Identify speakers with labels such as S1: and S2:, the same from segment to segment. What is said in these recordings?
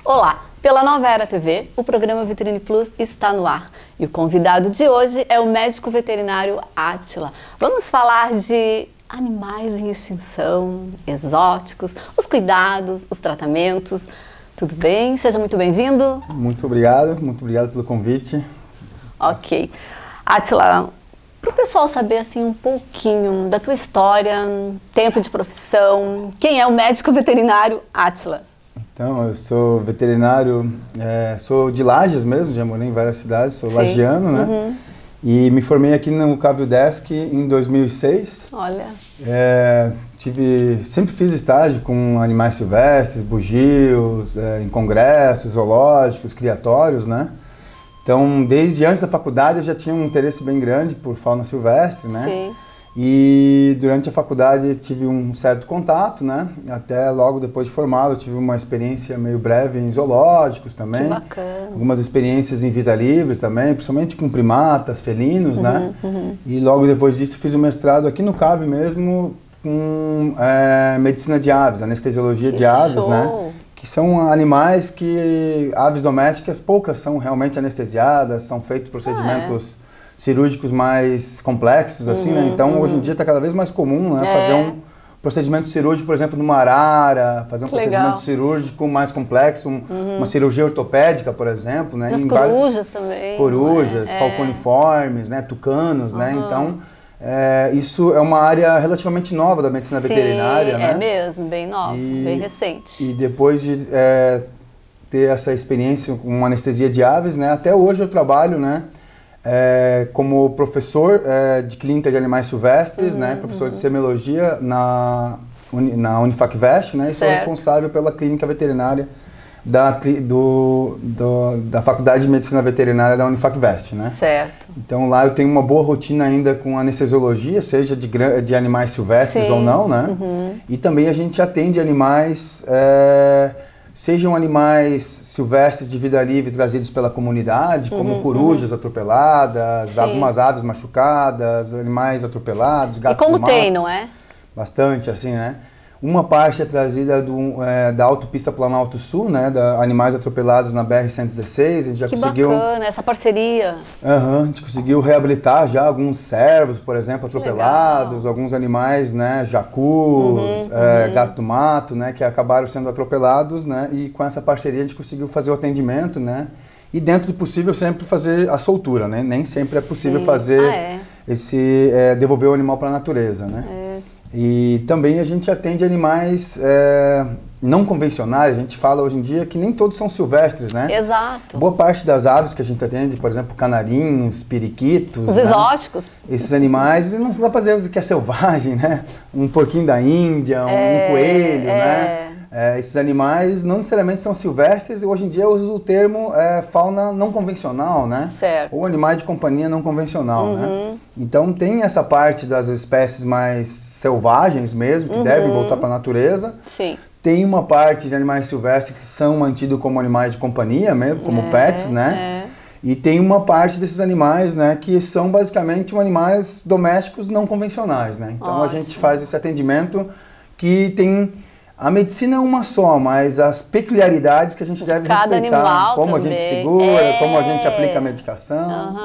S1: Olá! Pela Nova Era TV, o programa Vitrine Plus está no ar. E o convidado de hoje é o médico veterinário Átila. Vamos falar de animais em extinção, exóticos, os cuidados, os tratamentos. Tudo bem? Seja muito bem-vindo.
S2: Muito obrigado pelo convite.
S1: Ok. Átila, para o pessoal saber assim um pouquinho da tua história, tempo de profissão, quem é o médico veterinário Átila?
S2: Então, eu sou veterinário, sou de Lages mesmo, já morei em várias cidades, sou lagiano, né?
S1: Uhum.
S2: E me formei aqui no Cavildesc em 2006.
S1: Olha.
S2: Sempre fiz estágio com animais silvestres, bugios, em congressos, zoológicos, criatórios, né? Então, desde antes da faculdade eu já tinha um interesse bem grande por fauna silvestre, né?
S1: Sim.
S2: E durante a faculdade tive um certo contato, né? Até logo depois de formado eu tive uma experiência meio breve em zoológicos também.
S1: Que bacana.
S2: Algumas experiências em vida livres também, principalmente com primatas, felinos, né? E logo depois disso fiz um mestrado aqui no CAV mesmo com medicina de aves, anestesiologia de aves,
S1: show.
S2: né? Que são animais que, aves domésticas, poucas são realmente anestesiadas, são feitos procedimentos cirúrgicos mais complexos, assim, né? Então, hoje em dia está cada vez mais comum, né? Fazer um procedimento cirúrgico, por exemplo, numa arara, fazer um procedimento cirúrgico mais complexo, uma cirurgia ortopédica, por exemplo, né?
S1: As
S2: em
S1: corujas também.
S2: Corujas, falconiformes, né? Tucanos, né? Então, isso é uma área relativamente nova da medicina veterinária, né?
S1: É mesmo, bem nova, bem recente.
S2: E depois de ter essa experiência com anestesia de aves, né? Até hoje eu trabalho, né? Como professor de clínica de animais silvestres, né, professor de semiologia na Unifacvest, né, e sou responsável pela clínica veterinária da Faculdade de Medicina Veterinária da Unifacvest, né.
S1: Certo.
S2: Então lá eu tenho uma boa rotina ainda com anestesiologia, seja de animais silvestres ou não, né, e também a gente atende animais... sejam animais silvestres de vida livre trazidos pela comunidade, como corujas atropeladas, algumas aves machucadas, animais atropelados, gatos
S1: do mato. E como tem,
S2: mato,
S1: não é?
S2: Bastante, assim, né? Uma parte é trazida da autopista Planalto Sul, né? Animais atropelados na BR-116. A gente já conseguiu...
S1: bacana, essa parceria.
S2: A gente conseguiu reabilitar já alguns cervos, por exemplo, atropelados, alguns animais, né? Jacus, gato do mato, né? Que acabaram sendo atropelados, né? E com essa parceria a gente conseguiu fazer o atendimento, né? E dentro do possível sempre fazer a soltura, né? Nem sempre é possível fazer devolver o animal para a natureza, né? E também a gente atende animais não convencionais, a gente fala hoje em dia que nem todos são silvestres, né?
S1: Exato.
S2: Boa parte das aves que a gente atende, por exemplo, canarinhos, periquitos...
S1: Os exóticos.
S2: Esses animais, não dá para dizer que é selvagem, né? Um porquinho da Índia, um coelho, né? Esses animais não necessariamente são silvestres, e hoje em dia eu uso o termo fauna não convencional, né?
S1: Certo.
S2: Ou animais de companhia não convencional, né? Então tem essa parte das espécies mais selvagens mesmo, que devem voltar para a natureza.
S1: Sim.
S2: Tem uma parte de animais silvestres que são mantidos como animais de companhia mesmo, como pets, né? E tem uma parte desses animais, né, que são basicamente animais domésticos não convencionais, né? Então a gente faz esse atendimento que tem... A medicina é uma só, mas as peculiaridades que a gente deve respeitar, como a gente segura, como a gente aplica a medicação,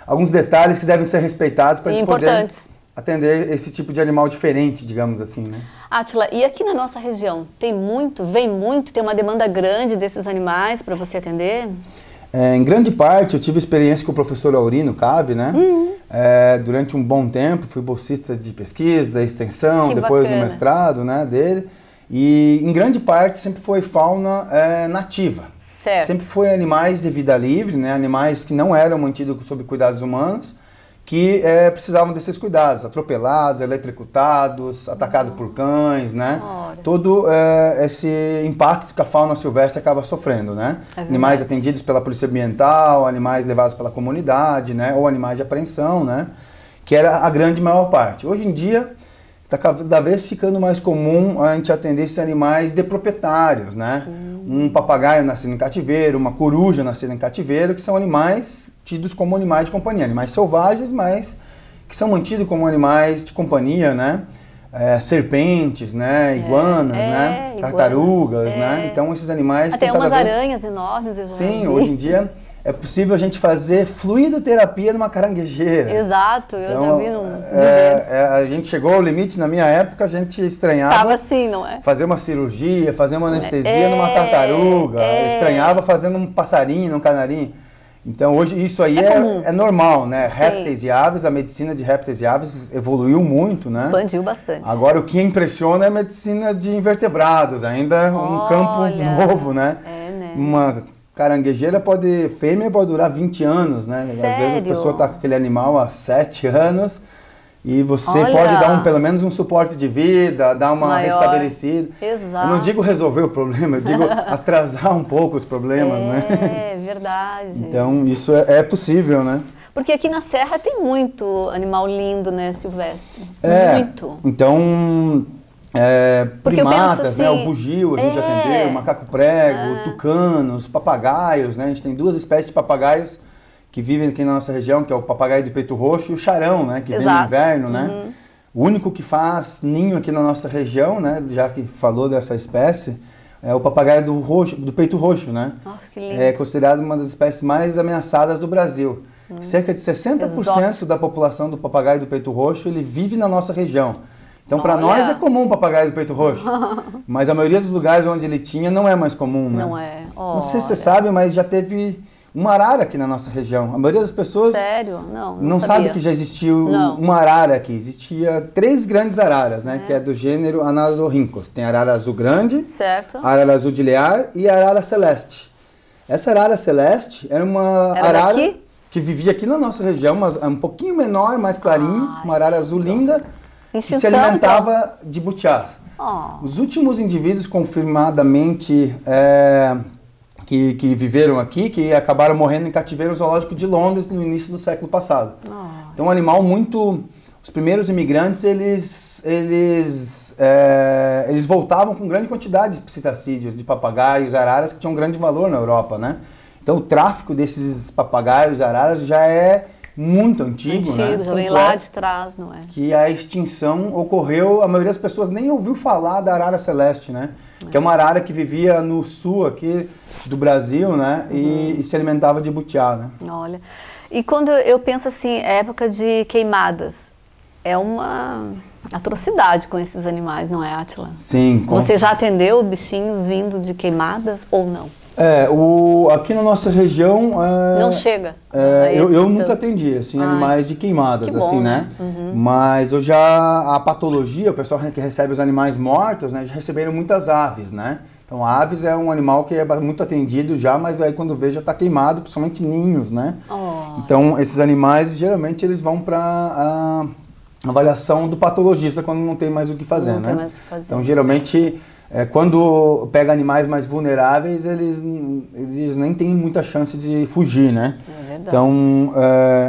S2: alguns detalhes que devem ser respeitados para a gente poder atender esse tipo de animal diferente, digamos assim, né?
S1: Átila, e aqui na nossa região, tem uma demanda grande desses animais para você atender?
S2: Em grande parte, eu tive experiência com o professor Aurino Cave, né? Durante um bom tempo, fui bolsista de pesquisa, extensão, depois no mestrado, né, dele. E em grande parte sempre foi fauna nativa.
S1: Certo.
S2: Sempre foi animais de vida livre, né? Animais que não eram mantidos sob cuidados humanos, que precisavam desses cuidados, atropelados, eletrocutados, atacados por cães, né? Todo esse impacto que a fauna silvestre acaba sofrendo, né? Animais atendidos pela polícia ambiental, animais levados pela comunidade, né? Ou animais de apreensão, né? Que era a grande maior parte. Hoje em dia, está cada vez ficando mais comum a gente atender esses animais de proprietários, né? Um papagaio nascido em cativeiro, uma coruja nascida em cativeiro, que são animais tidos como animais de companhia, animais selvagens, mas que são mantidos como animais de companhia, né? serpentes, né, iguanas, né, tartarugas, né, então esses animais...
S1: Tem umas aranhas enormes, eu já
S2: Sim,
S1: vi.
S2: hoje em dia é possível a gente fazer fluidoterapia numa caranguejeira.
S1: Exato, eu
S2: então,
S1: já vi num vídeo.
S2: A gente chegou ao limite, na minha época, a gente estranhava...
S1: Estava assim, não é?
S2: Fazer uma cirurgia, fazer uma anestesia numa tartaruga, estranhava fazendo um passarinho, um canarinho. Então hoje isso aí é normal, né? Sim. Répteis e aves, a medicina de répteis e aves evoluiu muito, né?
S1: Expandiu bastante.
S2: Agora o que impressiona é a medicina de invertebrados, ainda um campo novo, né?
S1: Né?
S2: Uma caranguejeira fêmea pode durar 20 anos, né?
S1: Sério?
S2: Às vezes a pessoa está com aquele animal há 7 anos e você pode dar pelo menos um suporte de vida, dar uma restabelecida.
S1: Exato.
S2: Eu não digo resolver o problema, eu digo atrasar um pouco os problemas, né?
S1: É verdade.
S2: Então isso é possível, né?
S1: Porque aqui na Serra tem muito animal lindo, né, silvestre? Muito.
S2: Então, primatas,
S1: assim,
S2: né? O bugio, a gente atendeu, o macaco-prego, tucanos, papagaios, né? A gente tem 2 espécies de papagaios que vivem aqui na nossa região, que é o papagaio do peito roxo e o charão, né? Que vem no inverno, né? O único que faz ninho aqui na nossa região, né? Já que falou dessa espécie, é o papagaio do peito roxo, né?
S1: Nossa, que lindo.
S2: É considerado uma das espécies mais ameaçadas do Brasil. Cerca de 60% da população do papagaio do peito roxo, ele vive na nossa região. Então, para nós é comum o papagaio do peito roxo, mas a maioria dos lugares onde ele tinha não é mais comum, né?
S1: Não é.
S2: Não sei se você sabe, mas já teve uma arara aqui na nossa região. A maioria das pessoas não sabe que já existiu uma arara aqui. Existia 3 grandes araras, né? Que é do gênero Anadorhynchus. Tem a arara azul grande, a arara azul de Lear e a arara celeste. Essa arara celeste era uma arara que vivia aqui na nossa região, mas um pouquinho menor, mais clarinho, uma arara azul linda, que se alimentava de butiás. Os últimos indivíduos confirmadamente que viveram aqui, que acabaram morrendo em cativeiro zoológico de Londres no início do século passado. Então, um animal muito... Os primeiros imigrantes, eles voltavam com grande quantidade de psitacídeos, de papagaios, araras, que tinham grande valor na Europa, né? Então, o tráfico desses papagaios, araras, já é muito antigo, né?
S1: Já vem lá de trás, não é?
S2: Que a extinção ocorreu, a maioria das pessoas nem ouviu falar da arara celeste, né? Que é uma arara que vivia no sul aqui do Brasil, né? E se alimentava de butiá, né?
S1: Olha, e quando eu penso assim, época de queimadas, é uma atrocidade com esses animais, não é, Átila?
S2: Sim.
S1: Você já atendeu bichinhos vindo de queimadas ou não?
S2: Aqui na nossa região...
S1: não chega?
S2: Eu nunca atendi, assim, animais de queimadas,
S1: que bom,
S2: assim, né? Mas eu a patologia, o pessoal que recebe os animais mortos, né, já receberam muitas aves, né? Então, aves é um animal que é muito atendido já, mas aí quando vê já está queimado, principalmente ninhos, né? Então, esses animais, geralmente, eles vão para avaliação do patologista quando não tem mais o que fazer, né? Então, geralmente... quando pega animais mais vulneráveis, eles nem têm muita chance de fugir, né?
S1: É verdade.
S2: Então,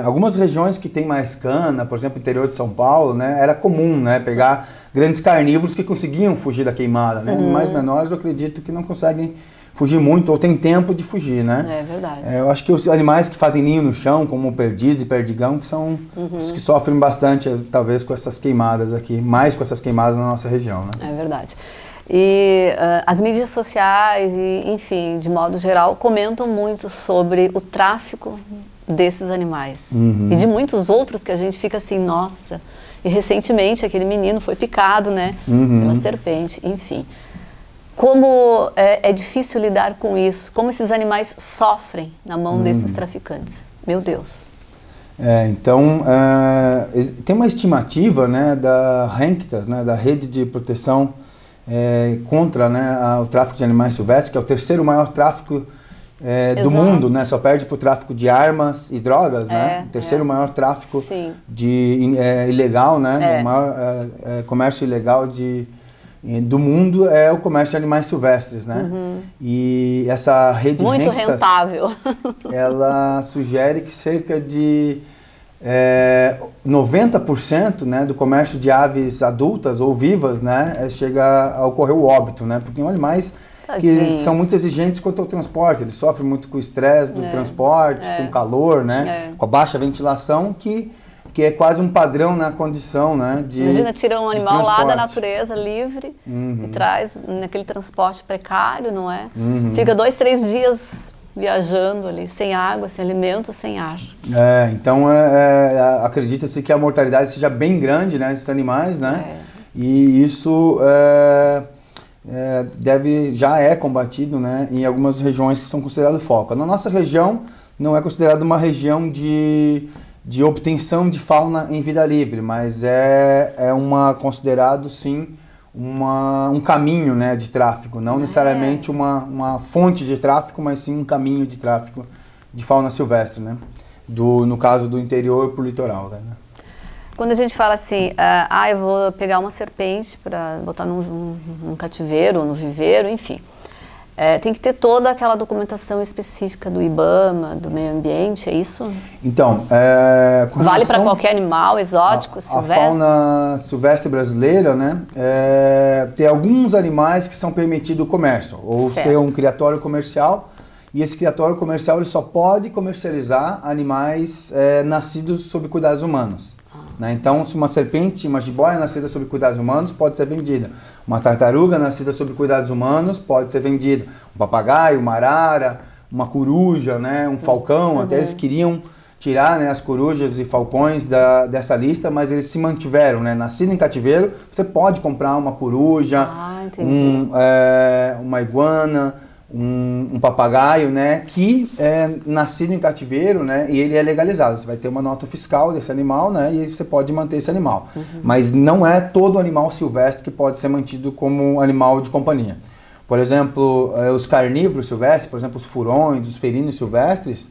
S2: algumas regiões que tem mais cana, por exemplo, o interior de São Paulo, né, era comum, né, pegar grandes carnívoros que conseguiam fugir da queimada, né? Animais menores, eu acredito que não conseguem fugir muito, ou tem tempo de fugir, né?
S1: É verdade.
S2: Eu acho que os animais que fazem ninho no chão, como perdiz e perdigão, que são os que sofrem bastante, talvez, com essas queimadas aqui, mais com essas queimadas na nossa região, né?
S1: É verdade. E as mídias sociais, enfim, de modo geral, comentam muito sobre o tráfico desses animais. E de muitos outros que a gente fica assim, nossa. E recentemente aquele menino foi picado, né? Pela serpente, enfim. Como é difícil lidar com isso, como esses animais sofrem na mão desses traficantes. Meu Deus.
S2: Então, tem uma estimativa, né, da RENCTAS, né, da Rede de Proteção contra, né, o tráfico de animais silvestres, que é o 3º maior tráfico do mundo, né? Só perde para o tráfico de armas e drogas, né? O 3º maior tráfico ilegal, né? O maior comércio ilegal do mundo é o comércio de animais silvestres, né? E essa rede
S1: muito rentável.
S2: Ela sugere que cerca de 90%, né, do comércio de aves adultas ou vivas, né, chega a ocorrer o óbito, né? Porque são animais que são muito exigentes quanto ao transporte, eles sofrem muito com o estresse do transporte, com o calor, né? Com a baixa ventilação, que que é quase um padrão na condição, né?
S1: Imagina, tira um animal lá da natureza, livre, e traz naquele transporte precário, não é? Fica 2, 3 dias viajando ali, sem água, sem alimento, sem ar.
S2: Então acredita-se que a mortalidade seja bem grande, né, desses animais, né? E isso já é combatido, né, em algumas regiões que são consideradas foco. Na nossa região não é considerada uma região de obtenção de fauna em vida livre, mas considerado sim um caminho, né, de tráfico, não necessariamente uma fonte de tráfico, mas sim um caminho de tráfico de fauna silvestre, né, no caso do interior para o litoral. Né?
S1: Quando a gente fala assim, eu vou pegar uma serpente para botar num cativeiro ou no viveiro, enfim, tem que ter toda aquela documentação específica do IBAMA, do meio ambiente, é isso?
S2: Então,
S1: vale para qualquer animal exótico, silvestre?
S2: A fauna silvestre brasileira, né, tem alguns animais que são permitidos o comércio, ou ser um criatório comercial, e esse criatório comercial ele só pode comercializar animais nascidos sob cuidados humanos. Né? Então, se uma serpente, uma jiboia nascida sob cuidados humanos, pode ser vendida. Uma tartaruga nascida sob cuidados humanos pode ser vendida. Um papagaio, uma arara, uma coruja, né? Um falcão, até eles queriam tirar, né, as corujas e falcões dessa lista, mas eles se mantiveram, né? Nascido em cativeiro, você pode comprar uma coruja, uma iguana, um papagaio, né, que é nascido em cativeiro, né, e ele é legalizado. Você vai ter uma nota fiscal desse animal, né, e você pode manter esse animal. Mas não é todo animal silvestre que pode ser mantido como animal de companhia. Por exemplo, os carnívoros silvestres, por exemplo, os furões, os felinos silvestres,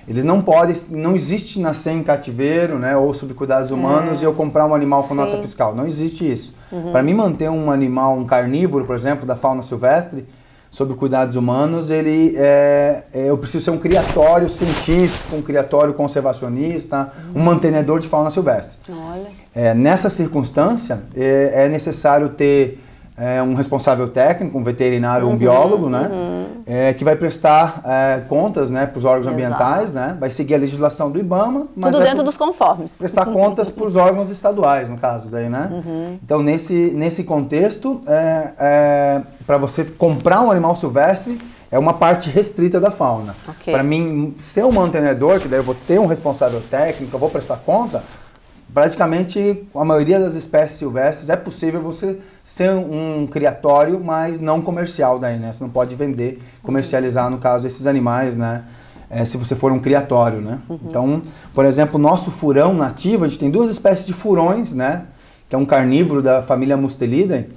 S2: eles não existe nascer em cativeiro, né, ou sob cuidados humanos e eu comprar um animal com nota fiscal. Não existe isso. Para mim manter um animal, um carnívoro, por exemplo, da fauna silvestre, sob cuidados humanos, eu preciso ser um criatório científico, um criatório conservacionista, um mantenedor de fauna silvestre.
S1: Olha.
S2: Nessa circunstância, é necessário ter um responsável técnico, um veterinário, um biólogo, né, que vai prestar contas, né, para os órgãos ambientais, né, vai seguir a legislação do IBAMA. Mas
S1: tudo dentro dos conformes.
S2: Prestar contas para os órgãos estaduais, no caso daí, né. Então, nesse contexto, para você comprar um animal silvestre, é uma parte restrita da fauna. Para mim, ser um mantenedor, que daí eu vou ter um responsável técnico, eu vou prestar conta, praticamente a maioria das espécies silvestres é possível você ser um criatório, mas não comercial daí, né? Você não pode vender, comercializar, no caso, esses animais, né? Se você for um criatório, né? Então, por exemplo, o nosso furão nativo, a gente tem 2 espécies de furões, né? Que é um carnívoro da família Mustelidae.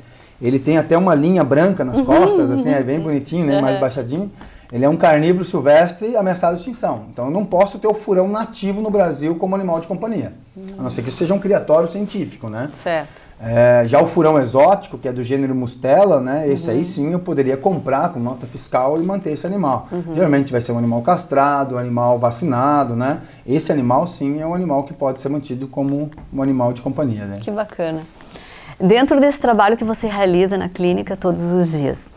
S2: Ele tem até uma linha branca nas costas, assim, é bem bonitinho, né? Mais baixadinho. Ele é um carnívoro silvestre ameaçado de extinção. Então eu não posso ter o furão nativo no Brasil como animal de companhia. A não ser que isso seja um criatório científico, né?
S1: Certo.
S2: Já o furão exótico, que é do gênero Mustela, né? Esse aí sim eu poderia comprar com nota fiscal e manter esse animal. Geralmente vai ser um animal castrado, um animal vacinado, né? Esse animal sim é um animal que pode ser mantido como um animal de companhia, né?
S1: Que bacana. Dentro desse trabalho que você realiza na clínica todos os dias,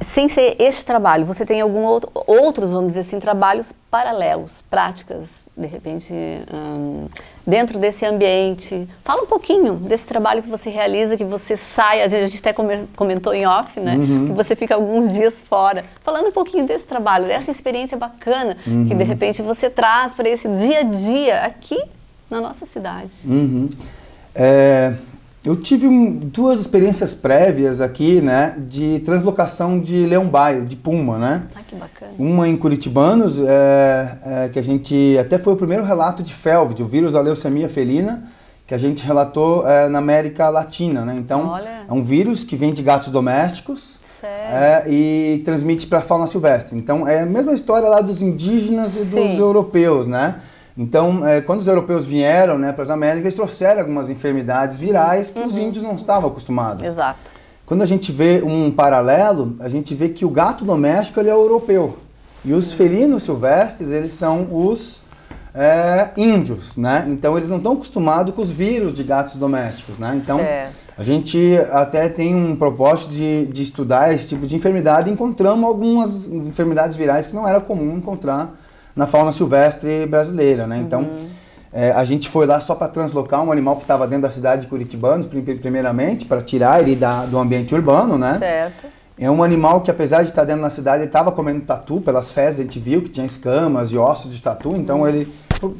S1: sem ser este trabalho, você tem outros, vamos dizer assim, trabalhos paralelos, práticas, de repente, dentro desse ambiente? Fala um pouquinho desse trabalho que você realiza, que você sai, a gente até comentou em off, né? Que você fica alguns dias fora. Falando um pouquinho desse trabalho, dessa experiência bacana que de repente você traz para esse dia a dia aqui na nossa cidade.
S2: Eu tive 2 experiências prévias aqui, né, de translocação de leão-baio, de puma, né?
S1: Que bacana.
S2: Uma em Curitibanos, que a gente, até foi o primeiro relato de FeLV, o vírus da leucemia felina, que a gente relatou na América Latina, né? Então,
S1: olha,
S2: é um vírus que vem de gatos domésticos e transmite para a fauna silvestre. Então, é a mesma história lá dos indígenas e dos europeus, né? Então, quando os europeus vieram, né, para as Américas, eles trouxeram algumas enfermidades virais que os índios não estavam acostumados.
S1: Exato.
S2: Quando a gente vê um paralelo, a gente vê que o gato doméstico ele é europeu. E os felinos silvestres, eles são os índios, né? Então, eles não estão acostumados com os vírus de gatos domésticos, né? Então, a gente até tem um propósito de estudar esse tipo de enfermidade e encontramos algumas enfermidades virais que não era comum encontrar na fauna silvestre brasileira, né? Então, A gente foi lá só para translocar um animal que estava dentro da cidade de Curitibanos, primeiramente, para tirar ele do ambiente urbano, né?
S1: Certo.
S2: É um animal que, apesar de estar dentro da cidade, ele estava comendo tatu, pelas fezes a gente viu que tinha escamas e ossos de tatu, então ele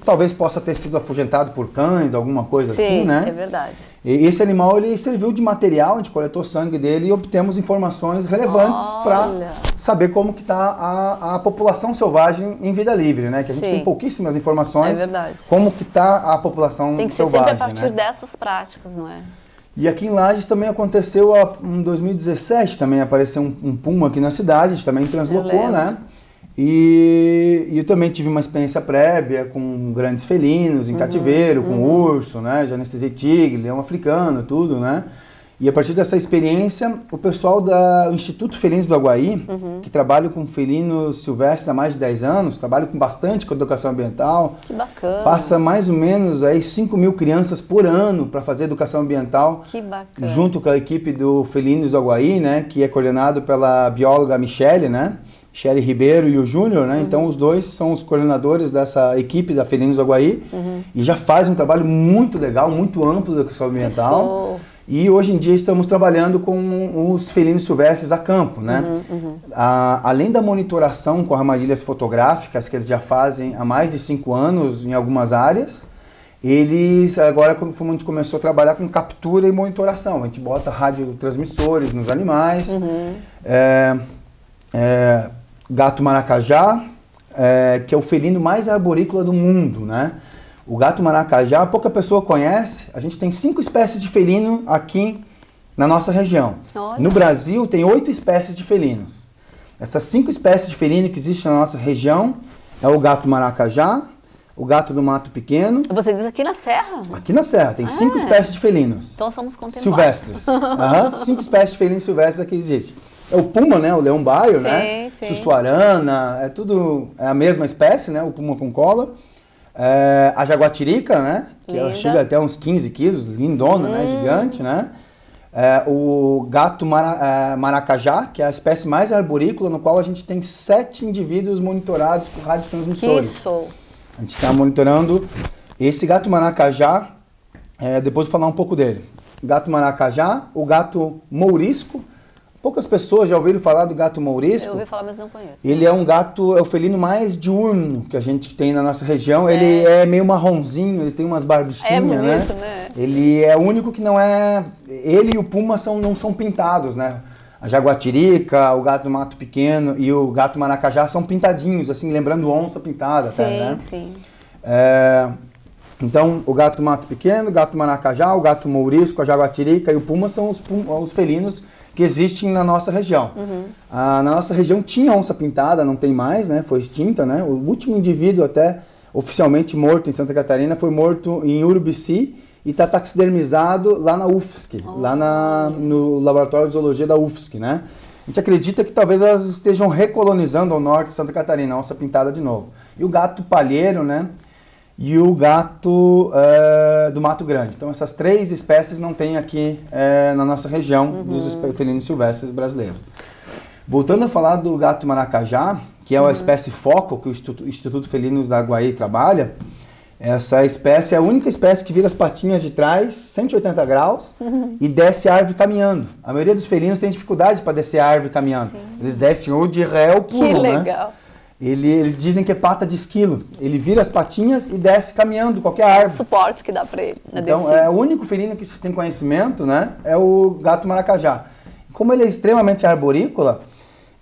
S2: talvez possa ter sido afugentado por cães, alguma coisa assim, né?
S1: É verdade.
S2: E esse animal, ele serviu de material, a gente coletou sangue dele e obtemos informações relevantes para saber como que está a população selvagem em vida livre, né? Que a gente tem pouquíssimas informações.
S1: É verdade.
S2: Como que está a população selvagem.
S1: Tem que ser sempre a partir dessas práticas, não é?
S2: E aqui em Lages também aconteceu, em 2017 também apareceu um puma aqui na cidade, a gente também translocou, né? E eu também tive uma experiência prévia com grandes felinos em cativeiro, com urso, né? Já anestesiei tigre, leão africano, tudo, né? E a partir dessa experiência, o pessoal do Instituto Felinos do Aguaí, que trabalha com felinos silvestres há mais de 10 anos, trabalha bastante com educação ambiental.
S1: Que bacana.
S2: Passa mais ou menos aí 5.000 crianças por ano para fazer educação ambiental.
S1: Que bacana.
S2: Junto com a equipe do Felinos do Aguaí, né? Que é coordenado pela bióloga Michele, né? Michele Ribeiro e o Júnior, né? Então os dois são os coordenadores dessa equipe da Felinos do Aguaí. E já faz um trabalho muito legal, muito amplo de educação ambiental. E hoje em dia estamos trabalhando com os felinos silvestres a campo, né? Além da monitoração com armadilhas fotográficas, que eles já fazem há mais de 5 anos em algumas áreas, eles agora, como a gente começou a trabalhar com captura e monitoração, a gente bota radiotransmissores nos animais, gato maracajá, que é o felino mais arborícola do mundo, né? O gato maracajá, pouca pessoa conhece. A gente tem 5 espécies de felino aqui na nossa região. Olha. No Brasil, tem 8 espécies de felinos. Essas 5 espécies de felino que existem na nossa região é o gato maracajá, o gato do mato pequeno.
S1: Você diz aqui na Serra?
S2: Aqui na Serra, tem 5 espécies de felinos.
S1: Então somos contemplados.
S2: Silvestres. 5 espécies de felinos silvestres aqui existem. É o puma, né? O leão-baio, né? Sussuarana, é a mesma espécie, né? O puma com cola. A jaguatirica, né? Que ela chega até uns 15 quilos, lindona, né? Gigante, né? O gato maracajá, que é a espécie mais arborícola, no qual a gente tem 7 indivíduos monitorados por radiotransmissores.
S1: Que show!
S2: A gente está monitorando esse gato maracajá, depois vou falar um pouco dele. O gato maracajá, o gato mourisco. Poucas pessoas já ouviram falar do gato mourisco.
S1: Eu ouvi falar, mas não conheço.
S2: Ele é um gato, é o felino mais diurno que a gente tem na nossa região. Ele é meio marronzinho, ele tem umas barbichinhas,
S1: bonito,
S2: né? Ele é o único que não é... Ele e o puma não são pintados, né? A jaguatirica, o gato do mato pequeno e o gato maracajá são pintadinhos, assim, lembrando onça pintada.
S1: Sim,
S2: até, né?
S1: Sim.
S2: Então, o gato do mato pequeno, o gato maracajá, o gato mourisco, a jaguatirica e o puma são os felinos que existem na nossa região. Na nossa região tinha onça pintada, não tem mais, né? Foi extinta, né? O último indivíduo até oficialmente morto em Santa Catarina foi morto em Urubici e está taxidermizado lá na UFSC, lá no Laboratório de Zoologia da UFSC, né? A gente acredita que talvez elas estejam recolonizando o norte de Santa Catarina, a onça pintada de novo. E o gato palheiro, né? E o gato do Mato Grande. Então essas 3 espécies não tem aqui na nossa região dos felinos silvestres brasileiros. Voltando a falar do gato maracajá, que é a espécie foco que o Instituto Felinos da Aguaí trabalha, essa espécie é a única espécie que vira as patinhas de trás 180 graus e desce a árvore caminhando. A maioria dos felinos tem dificuldade para descer a árvore caminhando. Eles descem ou de ré ou pulo,
S1: que legal.
S2: Né? Eles dizem que é pata de esquilo. Ele vira as patinhas e desce caminhando qualquer árvore.
S1: O suporte que dá para ele.
S2: Então, o único felino que vocês têm conhecimento, né, é o gato maracajá. Como ele é extremamente arborícola,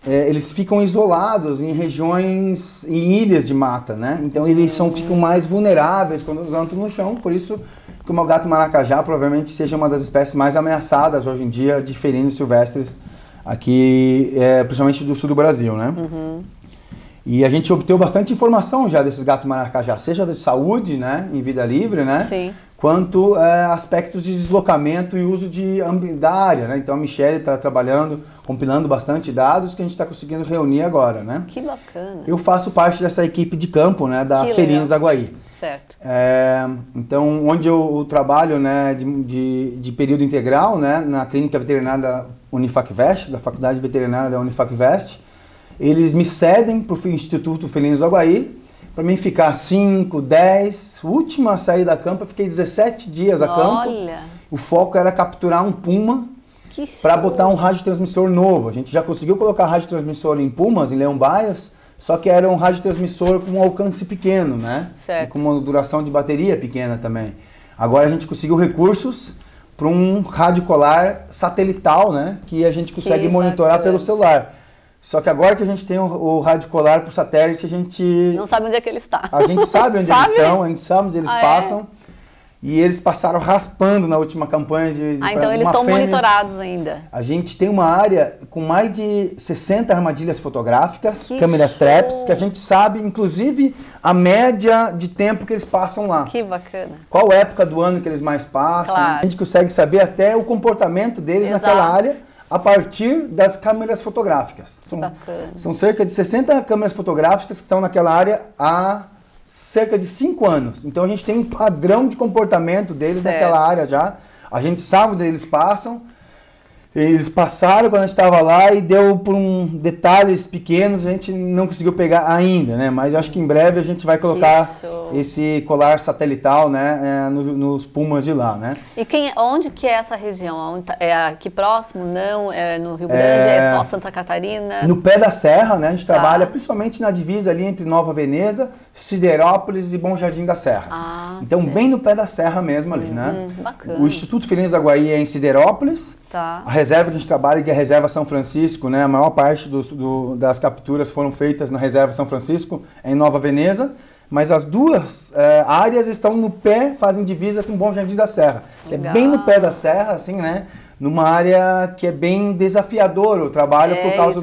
S2: eles ficam isolados em regiões, em ilhas de mata, né? Então, eles ficam mais vulneráveis quando eles andam no chão. Por isso que o gato maracajá provavelmente seja uma das espécies mais ameaçadas hoje em dia de felinos silvestres aqui, principalmente do sul do Brasil, né? E a gente obteve bastante informação já desses gatos maracajá, seja de saúde, né, em vida livre, né,
S1: Sim.
S2: quanto aspectos de deslocamento e uso da área, né. Então a Michele está trabalhando, compilando bastante dados que a gente está conseguindo reunir agora, né.
S1: Que bacana.
S2: Eu faço parte dessa equipe de campo, né, da Felinos da Aguaí.
S1: Certo.
S2: Então, onde eu trabalho, né, de período integral, né, na clínica veterinária da Unifacvest, da Faculdade Veterinária da Unifacvest, eles me cedem para o Instituto Felinos do Aguaí para mim ficar 5, 10. Última saída a campo, eu fiquei 17 dias a campo.
S1: Olha!
S2: O foco era capturar um puma para botar um radiotransmissor novo. A gente já conseguiu colocar radiotransmissor em pumas, em leão-baios, só que era um radiotransmissor com um alcance pequeno, né?
S1: Certo.
S2: E com uma duração de bateria pequena também. Agora a gente conseguiu recursos para um radiocolar satelital, né? Que a gente consegue monitorar pelo celular. Só que agora que a gente tem o radiocolar por satélite, a gente...
S1: Não sabe onde é que ele está.
S2: A gente sabe onde eles estão, a gente sabe onde eles passam. E eles passaram raspando na última campanha de
S1: então eles estão monitorados ainda.
S2: A gente tem uma área com mais de 60 armadilhas fotográficas, câmeras traps, que a gente sabe, inclusive, a média de tempo que eles passam lá.
S1: Que bacana.
S2: Qual época do ano que eles mais passam.
S1: Claro.
S2: A gente consegue saber até o comportamento deles naquela área a partir das câmeras fotográficas. São cerca de 60 câmeras fotográficas que estão naquela área há cerca de 5 anos. Então a gente tem um padrão de comportamento deles naquela área já. A gente sabe onde eles passam. Eles passaram quando a gente estava lá e deu por detalhes pequenos, a gente não conseguiu pegar ainda, né? Mas acho que em breve a gente vai colocar esse colar satelital, né, nos pumas de lá, né?
S1: E onde que é essa região? É aqui próximo? Não? É no Rio Grande? É só Santa Catarina?
S2: No pé da serra, né? A gente trabalha principalmente na divisa ali entre Nova Veneza, Siderópolis e Bom Jardim da Serra. Então bem no pé da serra mesmo ali, né?
S1: Bacana.
S2: O Instituto Felinos da Guaí é em Siderópolis. A reserva que a gente trabalha, que é a Reserva São Francisco, né? A maior parte das capturas foram feitas na Reserva São Francisco, em Nova Veneza, mas as duas áreas estão no pé, fazem divisa com Bom Jardim da Serra. Que é bem no pé da serra, assim, né? Numa área que é bem desafiadora o trabalho por causa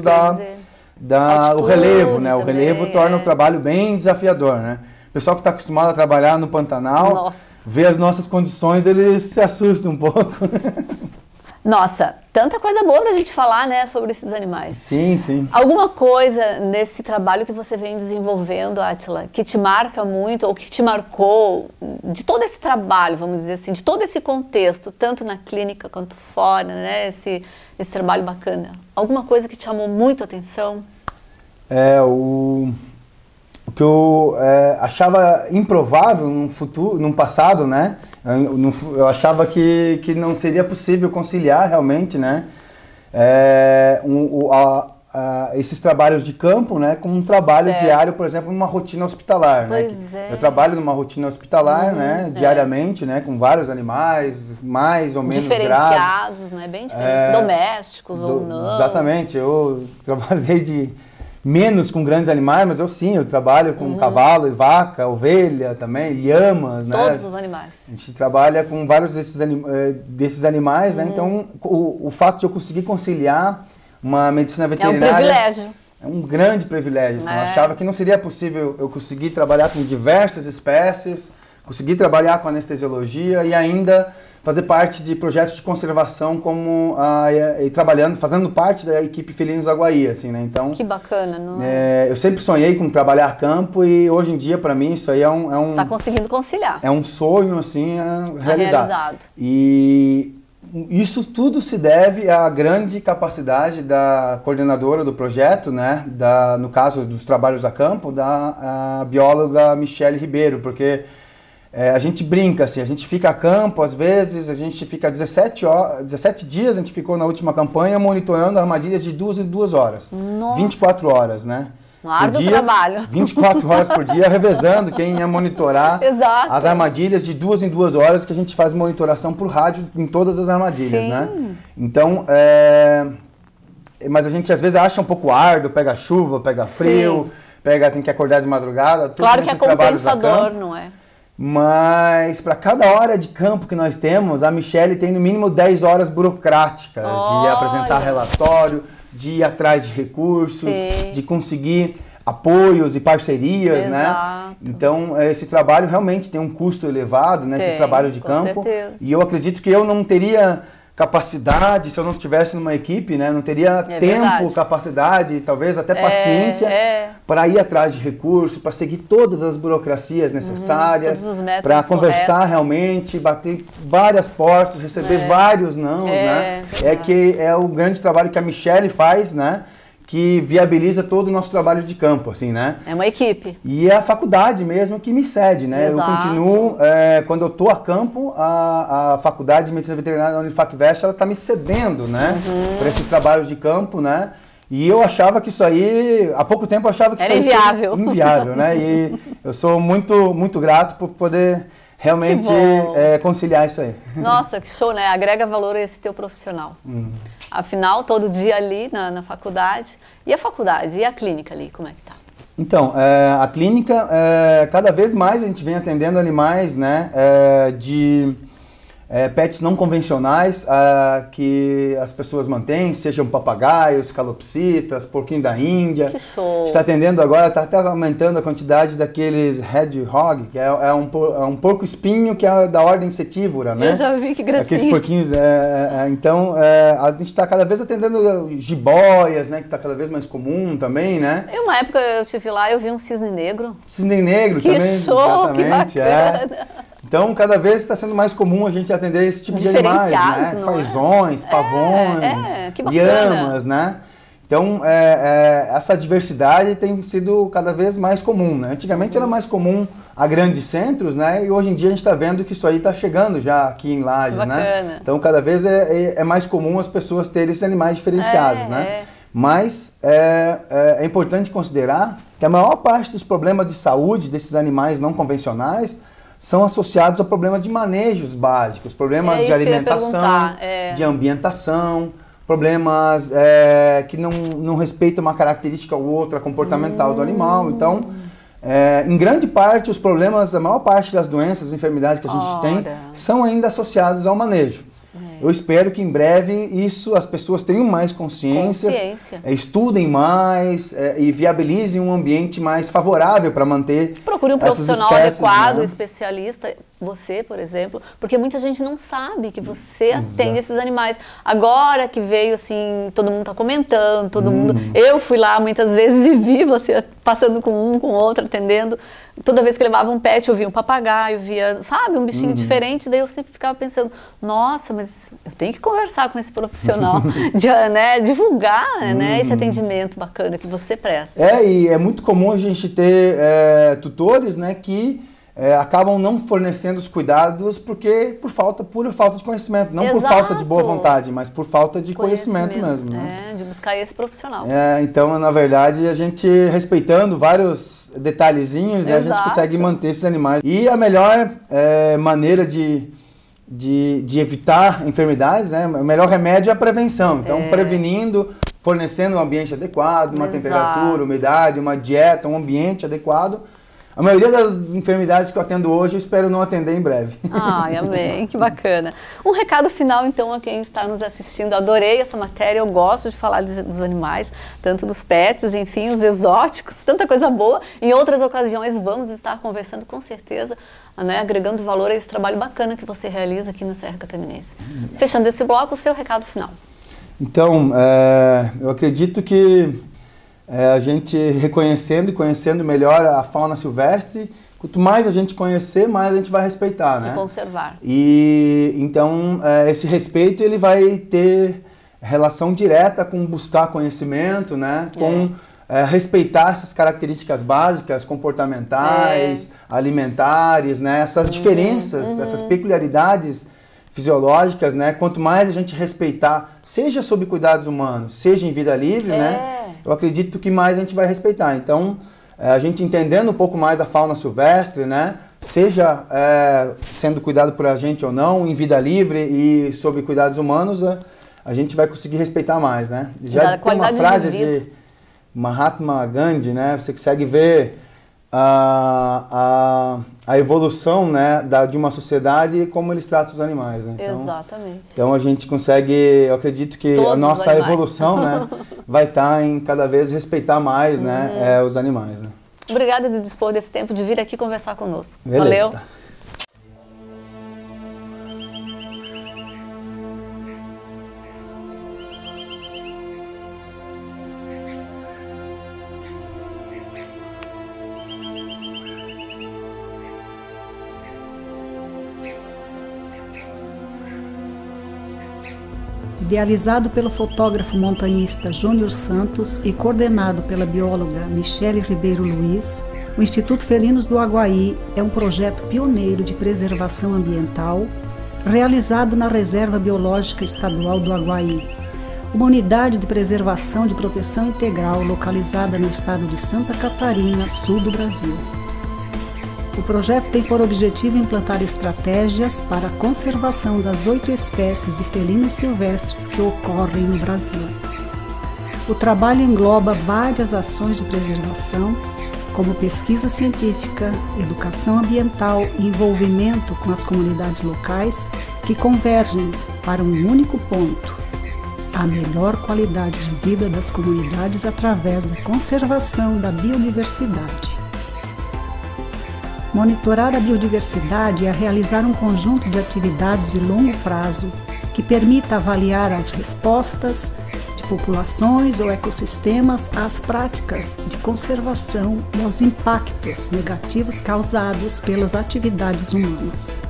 S2: o relevo, né? O relevo torna o trabalho bem desafiador, né? O pessoal que está acostumado a trabalhar no Pantanal, vê as nossas condições, eles se assustam um pouco.
S1: Nossa, tanta coisa boa pra gente falar, né, sobre esses animais.
S2: Sim, sim.
S1: Alguma coisa nesse trabalho que você vem desenvolvendo, Átila, que te marca muito ou que te marcou de todo esse trabalho, vamos dizer assim, de todo esse contexto, tanto na clínica quanto fora, né, esse trabalho bacana? Alguma coisa que te chamou muito a atenção?
S2: O que eu achava improvável num passado, né? Eu achava que não seria possível conciliar realmente, né? Esses trabalhos de campo, né? Com um trabalho diário, por exemplo, numa rotina hospitalar, né? Eu trabalho numa rotina hospitalar, né? Diariamente, né? Com vários animais, mais ou menos
S1: diferenciados, né? Bem diferentes, domésticos ou não.
S2: Exatamente, eu trabalhei menos com grandes animais, mas eu trabalho com cavalo e vaca, ovelha também, lhamas, né?
S1: Todos os animais.
S2: A gente trabalha com vários desses animais, né? Então, o fato de eu conseguir conciliar uma medicina veterinária...
S1: É um privilégio.
S2: É um grande privilégio. Assim, eu achava que não seria possível eu conseguir trabalhar com diversas espécies, conseguir trabalhar com anestesiologia e ainda fazer parte de projetos de conservação fazendo parte da equipe Felinos da Guaí, assim, né? Então,
S1: que bacana, não é?
S2: Eu sempre sonhei com trabalhar a campo e hoje em dia, para mim, isso aí
S1: Tá conseguindo conciliar.
S2: É um sonho, assim, realizado. E isso tudo se deve à grande capacidade da coordenadora do projeto, né? No caso dos trabalhos a campo, da bióloga Michele Ribeiro, porque... a gente brinca, assim, a gente fica a campo, às vezes, a gente fica 17 dias, a gente ficou na última campanha monitorando armadilhas de 2 em 2 horas.
S1: Nossa.
S2: 24 horas, né?
S1: Um árduo trabalho.
S2: 24 horas por dia, revezando quem ia monitorar as armadilhas de 2 em 2 horas, que a gente faz monitoração por rádio em todas as armadilhas, né? Então, mas a gente às vezes acha um pouco árduo, pega chuva, pega frio, tem que acordar de madrugada.
S1: Claro que é compensador, não é?
S2: Mas para cada hora de campo que nós temos, a Michele tem no mínimo 10 horas burocráticas de apresentar relatório, de ir atrás de recursos, de conseguir apoios e parcerias, né? Então, esse trabalho realmente tem um custo elevado, né? Esses trabalhos de campo.
S1: Certeza.
S2: E eu acredito que eu não teria capacidade, se eu não estivesse numa equipe, né, não teria tempo, capacidade, talvez até paciência para ir atrás de recursos, para seguir todas as burocracias necessárias, para conversar realmente, bater várias portas, receber vários não, né? Que é o grande trabalho que a Michele faz, né? que viabiliza todo o nosso trabalho de campo, assim, né?
S1: É uma equipe.
S2: E é a faculdade mesmo que me cede, né?
S1: Exato.
S2: Eu continuo, quando eu estou a campo, a Faculdade de Medicina Veterinária da Unifacvest, ela está me cedendo, né? Para esses trabalhos de campo, né? E eu achava que isso aí, há pouco tempo eu achava que
S1: era
S2: isso aí
S1: inviável.
S2: Inviável, né? E eu sou muito, muito grato por poder realmente conciliar isso aí.
S1: Nossa, que show, né? Agrega valor a esse teu profissional. Afinal, todo dia ali na faculdade. E a faculdade? E a clínica ali? Como é que tá?
S2: Então, a clínica, cada vez mais a gente vem atendendo animais, né, de pets não convencionais que as pessoas mantêm, sejam papagaios, calopsitas, porquinho da Índia.
S1: Que show!
S2: Está atendendo agora, está até aumentando a quantidade daqueles hedgehog, que é um porco-espinho que é da ordem setívora, né?
S1: Eu já vi, que gracinha.
S2: Aqueles porquinhos, então a gente está cada vez atendendo jiboias, né, que está cada vez mais comum também, né?
S1: Em uma época eu estive lá e eu vi um cisne negro.
S2: Cisne negro
S1: que
S2: também,
S1: show,
S2: exatamente.
S1: Que bacana!
S2: Então, cada vez está sendo mais comum a gente atender esse tipo de animais, né? Fazões, pavões,
S1: que bacana.
S2: lhamas, né? Então, essa diversidade tem sido cada vez mais comum, né? Antigamente era mais comum a grandes centros, né? E hoje em dia a gente está vendo que isso aí está chegando já aqui em Lages, né? Então, cada vez é mais comum as pessoas terem esses animais diferenciados, né? Mas é importante considerar que a maior parte dos problemas de saúde desses animais não convencionais são associados a problemas de manejos básicos, problemas de alimentação, de ambientação, problemas que não respeitam uma característica ou outra comportamental do animal. Então, em grande parte, os problemas, a maior parte das doenças, das enfermidades que a gente tem, são ainda associados ao manejo. Eu espero que em breve as pessoas tenham mais consciência. Estudem mais e viabilizem um ambiente mais favorável para manter.
S1: Procure um profissional adequado, especialista, você, por exemplo, porque muita gente não sabe que você atende esses animais. Agora que veio, assim, todo mundo está comentando, todo mundo... Eu fui lá muitas vezes e vi você passando com um, com outro, atendendo. Toda vez que levava um pet, eu via um papagaio, via, sabe, um bichinho diferente. Daí eu sempre ficava pensando, nossa, mas eu tenho que conversar com esse profissional, divulgar esse atendimento bacana que você presta.
S2: E é muito comum a gente ter tutores, né, que acabam não fornecendo os cuidados por pura falta de conhecimento. Não por falta de boa vontade, mas por falta de conhecimento mesmo. Né?
S1: De buscar esse profissional.
S2: Então, na verdade, a gente respeitando vários detalhezinhos, né, a gente consegue manter esses animais. E a melhor maneira de evitar enfermidades, né, o melhor remédio é a prevenção. Então, prevenindo, fornecendo um ambiente adequado, uma temperatura, umidade, uma dieta, um ambiente adequado. A maioria das enfermidades que eu atendo hoje, eu espero não atender em breve.
S1: Ai, amém, que bacana. Um recado final, então, a quem está nos assistindo. Adorei essa matéria, eu gosto de falar dos animais, tanto dos pets, enfim, os exóticos, tanta coisa boa. Em outras ocasiões vamos estar conversando, com certeza, né, agregando valor a esse trabalho bacana que você realiza aqui na Serra Catarinense. Fechando esse bloco, o seu recado final.
S2: Então, eu acredito que a gente reconhecendo e conhecendo melhor a fauna silvestre, quanto mais a gente conhecer, mais a gente vai respeitar, né?
S1: E conservar.
S2: E então esse respeito ele vai ter relação direta com buscar conhecimento, né? Com respeitar essas características básicas, comportamentais, alimentares, né? Essas diferenças, essas peculiaridades fisiológicas, né? Quanto mais a gente respeitar, seja sob cuidados humanos, seja em vida livre, né? Eu acredito que mais a gente vai respeitar. Então, a gente entendendo um pouco mais da fauna silvestre, né? Seja sendo cuidado por a gente ou não, em vida livre e sob cuidados humanos, a gente vai conseguir respeitar mais, né? Já tem uma frase de Mahatma Gandhi, né? Você consegue ver a evolução, né, de uma sociedade e como eles tratam os animais. Né? Então,
S1: exatamente.
S2: Então a gente consegue, eu acredito que a nossa evolução, né, vai estar em cada vez respeitar mais né, os animais. Né?
S1: Obrigada de dispor desse tempo, de vir aqui conversar conosco.
S2: Beleza.
S1: Valeu.
S3: Idealizado pelo fotógrafo montanhista Júnior Santos e coordenado pela bióloga Michele Ribeiro Luiz, o Instituto Felinos do Aguaí é um projeto pioneiro de preservação ambiental realizado na Reserva Biológica Estadual do Aguaí, uma unidade de preservação de proteção integral localizada no estado de Santa Catarina, sul do Brasil. O projeto tem por objetivo implantar estratégias para a conservação das 8 espécies de felinos silvestres que ocorrem no Brasil. O trabalho engloba várias ações de preservação, como pesquisa científica, educação ambiental e envolvimento com as comunidades locais, que convergem para um único ponto: a melhor qualidade de vida das comunidades através da conservação da biodiversidade. Monitorar a biodiversidade é realizar um conjunto de atividades de longo prazo que permita avaliar as respostas de populações ou ecossistemas às práticas de conservação e aos impactos negativos causados pelas atividades humanas.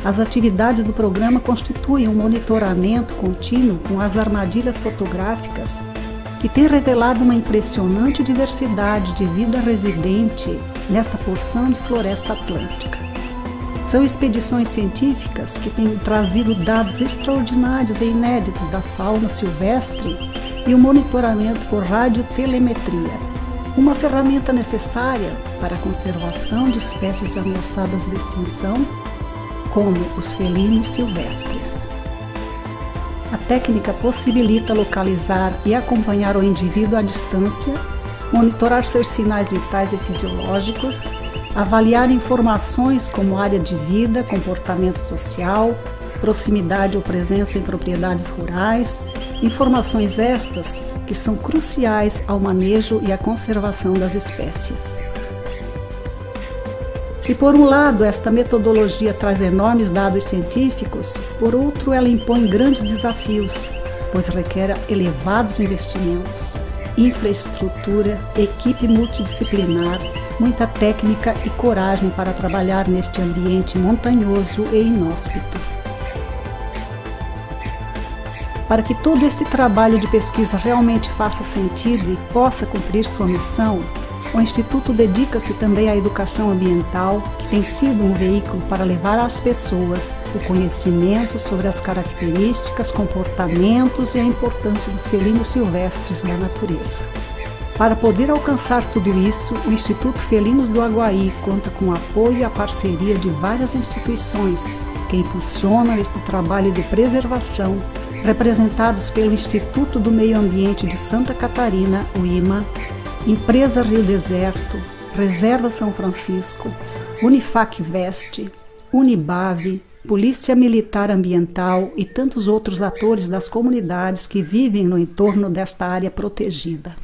S3: As atividades do programa constituem um monitoramento contínuo com as armadilhas fotográficas que têm revelado uma impressionante diversidade de vida residente nesta porção de floresta atlântica. São expedições científicas que têm trazido dados extraordinários e inéditos da fauna silvestre e o monitoramento por radiotelemetria, uma ferramenta necessária para a conservação de espécies ameaçadas de extinção, como os felinos silvestres. A técnica possibilita localizar e acompanhar o indivíduo à distância, monitorar seus sinais vitais e fisiológicos, avaliar informações como área de vida, comportamento social, proximidade ou presença em propriedades rurais, informações estas que são cruciais ao manejo e à conservação das espécies. Se por um lado esta metodologia traz enormes dados científicos, por outro ela impõe grandes desafios, pois requer elevados investimentos, infraestrutura, equipe multidisciplinar, muita técnica e coragem para trabalhar neste ambiente montanhoso e inóspito. Para que todo esse trabalho de pesquisa realmente faça sentido e possa cumprir sua missão, o Instituto dedica-se também à educação ambiental, que tem sido um veículo para levar às pessoas o conhecimento sobre as características, comportamentos e a importância dos felinos silvestres da natureza. Para poder alcançar tudo isso, o Instituto Felinos do Aguaí conta com o apoio e a parceria de várias instituições que impulsionam este trabalho de preservação, representados pelo Instituto do Meio Ambiente de Santa Catarina, o IMA, Empresa Rio Deserto, Reserva São Francisco, Unifacvest, Unibave, Polícia Militar Ambiental e tantos outros atores das comunidades que vivem no entorno desta área protegida.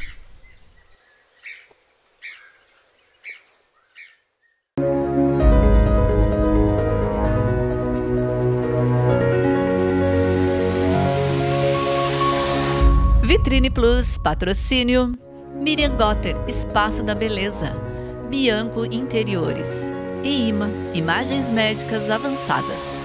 S1: Vitrine Plus, patrocínio Miriam Gotter, Espaço da Beleza, Bianco Interiores e IMA, Imagens Médicas Avançadas.